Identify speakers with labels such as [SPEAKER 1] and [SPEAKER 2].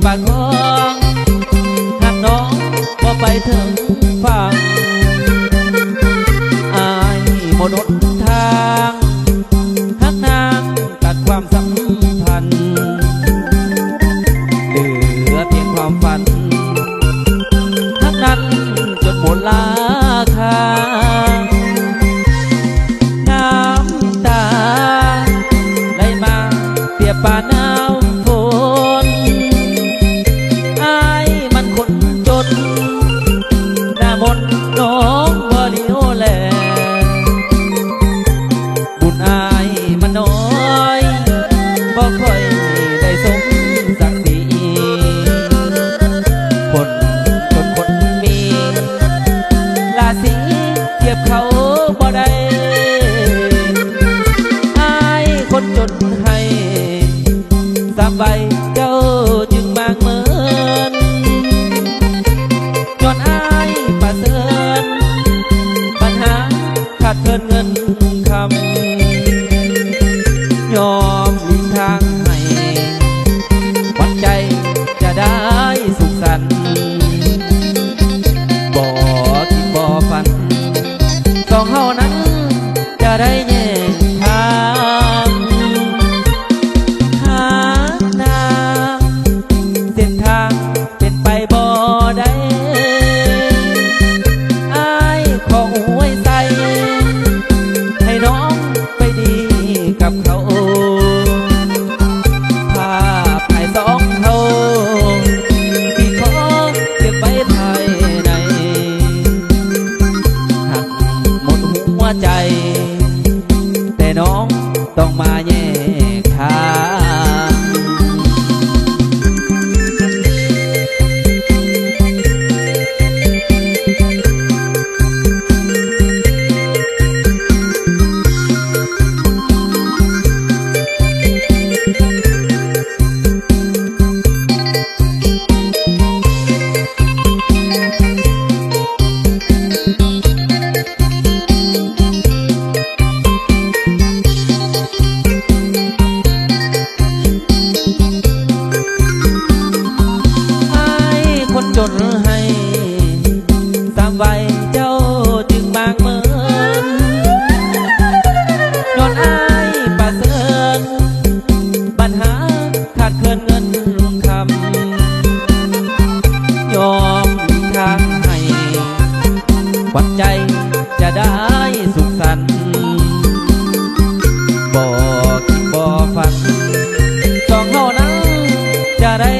[SPEAKER 1] ปากคลองหากน้องก็ไปถึงฝั่งอายหมดหนทางหากนางตัดความสัมพันธ์เหลือเพียงความฝันหากนั้นจนหมดราคาน้ำตาไหลมาเปียกปานน้ำฝนอายมันคนจนหน้ามนต์น้องบ่เลี้ยวแลบุญอายมันน้อยบ่ค่อยได้สมศักดิ์ศรีคนจนคนมีราศีเทียบเขาบ่ได้อายคนจนให้สามใบเจ้าจึงบางเหมือนย้อนอายประเสริฐปัญหาขาดเกินเงินคำยอมหลีกทางให้วัดใจจะได้สุขสันต์บ่คิดบ่ฝันสองเฮานั้นจะได้แยกทางหานางเส้นทางเป็นไปบ่ได้อายขออวยใส่ให้น้องไปดีกับเขาภาพถ่ายสองเขาที่ขอเก็บไว้ภายในหักหมดหัวใจแต่น้องต้องมาแยกทางคนจนให้ตามใบเจ้าจึงบางเหมือนย้อนอายประเสริฐปัญหาขาดเกินเงินคำยอมทางให้วัดใจจะได้สุขสันต์บ่คิดบ่ฝันสองเท่านั้นจะได้